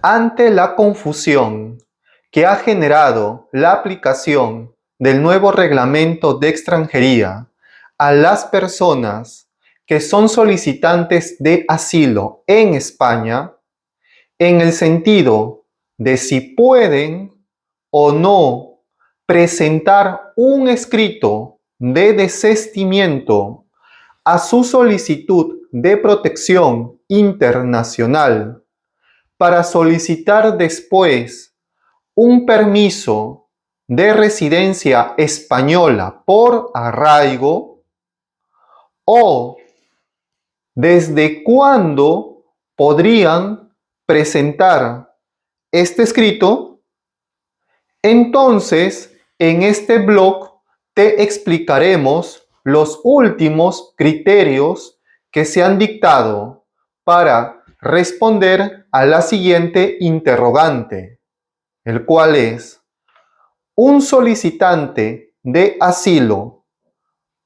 Ante la confusión que ha generado la aplicación del nuevo reglamento de extranjería a las personas que son solicitantes de asilo en España, en el sentido de si pueden o no presentar un escrito de desistimiento a su solicitud de protección internacional para solicitar después un permiso de residencia española por arraigo, o desde cuándo podrían presentar este escrito. Entonces, en este blog te explicaremos los últimos criterios que se han dictado para responder a la siguiente interrogante, el cual es: ¿un solicitante de asilo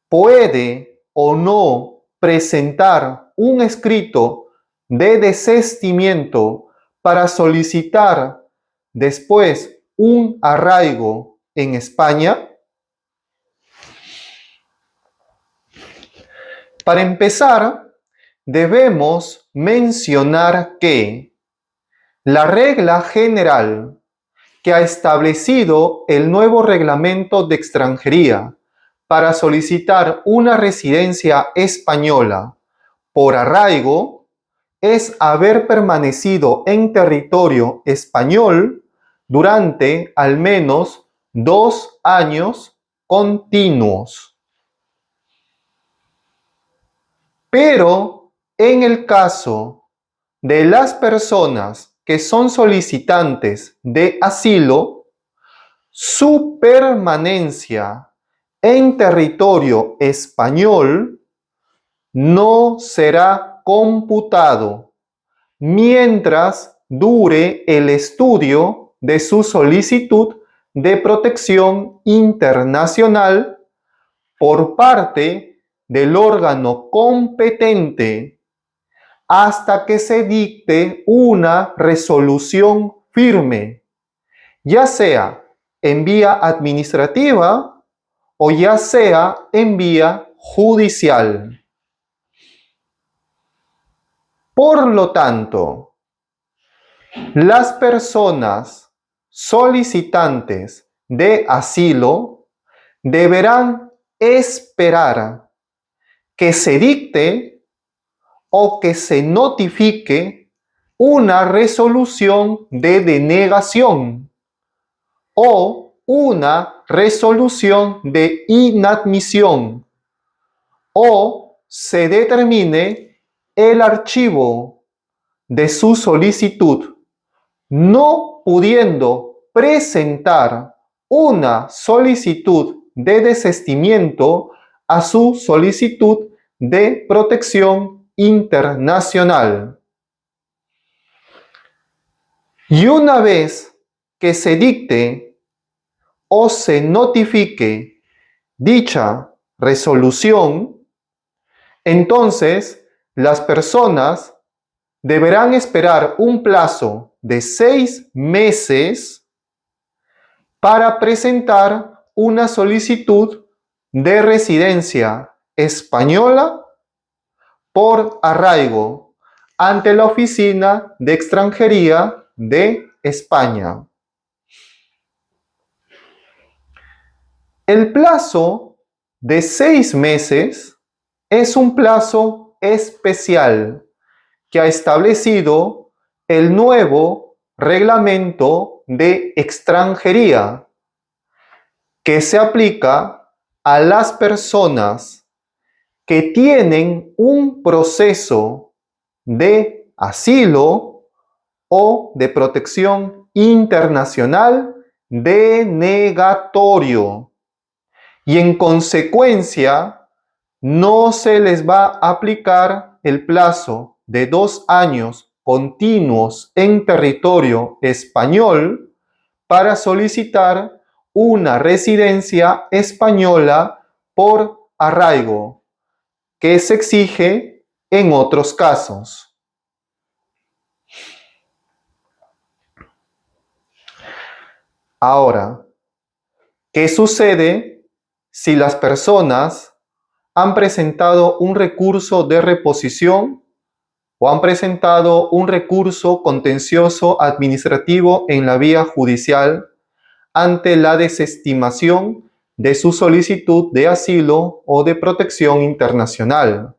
puede o no presentar un escrito de desistimiento para solicitar después un arraigo en España? Para empezar, debemos mencionar que la regla general que ha establecido el nuevo reglamento de extranjería para solicitar una residencia española por arraigo es haber permanecido en territorio español durante al menos 2 años continuos. Pero en el caso de las personas que son solicitantes de asilo, su permanencia en territorio español no será computado mientras dure el estudio de su solicitud de protección internacional por parte del órgano competente hasta que se dicte una resolución firme, ya sea en vía administrativa o ya sea en vía judicial. Por lo tanto, las personas solicitantes de asilo deberán esperar que se dicte o que se notifique una resolución de denegación o una resolución de inadmisión, o se determine el archivo de su solicitud, no pudiendo presentar una solicitud de desistimiento a su solicitud de protección internacional. Y una vez que se dicte o se notifique dicha resolución, entonces las personas deberán esperar un plazo de 6 meses para presentar una solicitud de residencia española por arraigo ante la Oficina de Extranjería de España. El plazo de 6 meses es un plazo especial que ha establecido el nuevo reglamento de extranjería, que se aplica a las personas que tienen un proceso de asilo o de protección internacional denegatorio, y en consecuencia no se les va a aplicar el plazo de 2 años continuos en territorio español para solicitar una residencia española por arraigo, que se exige en otros casos. Ahora, ¿qué sucede si las personas han presentado un recurso de reposición o han presentado un recurso contencioso administrativo en la vía judicial ante la desestimación de su solicitud de asilo o de protección internacional?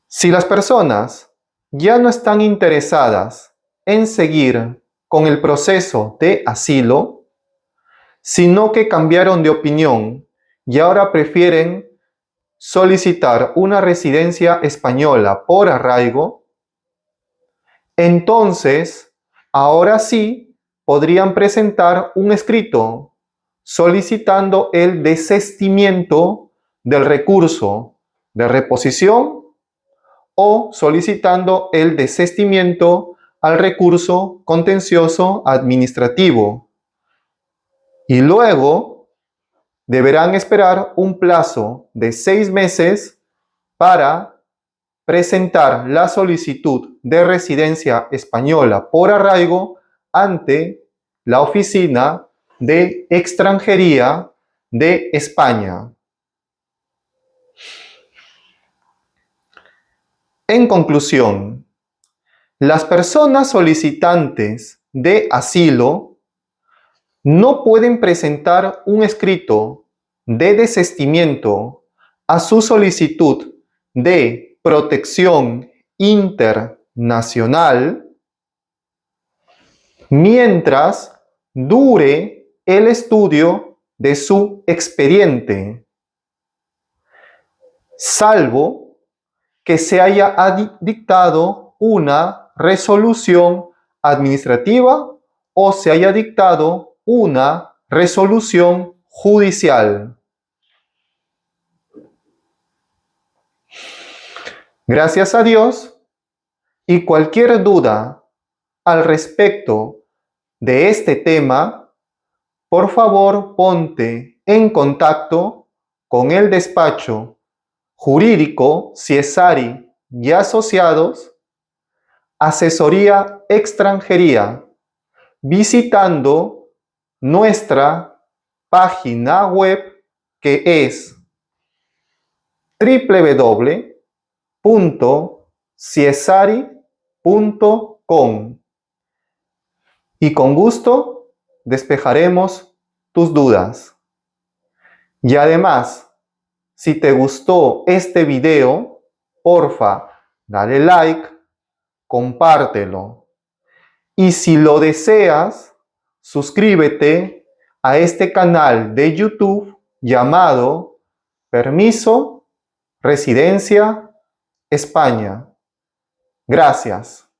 Si las personas ya no están interesadas en seguir con el proceso de asilo, sino que cambiaron de opinión y ahora prefieren solicitar una residencia española por arraigo, entonces, ahora sí, podrían presentar un escrito solicitando el desistimiento del recurso de reposición o solicitando el desistimiento al recurso contencioso administrativo. Y luego deberán esperar un plazo de 6 meses para presentar la solicitud de residencia española por arraigo ante la Oficina de Extranjería de España. En conclusión, las personas solicitantes de asilo no pueden presentar un escrito de desistimiento a su solicitud de protección internacional mientras dure el estudio de su expediente, salvo que se haya dictado una resolución administrativa o se haya dictado una resolución judicial. Gracias a Dios, y cualquier duda al respecto de este tema, por favor ponte en contacto con el despacho jurídico Ciesari y Asociados, Asesoría Extranjería, visitando nuestra página web que es www.ciesari.com y con gusto despejaremos tus dudas. Y además, si te gustó este video, porfa, dale like, compártelo. Y si lo deseas, suscríbete a este canal de YouTube llamado Permiso Residencia España. Gracias.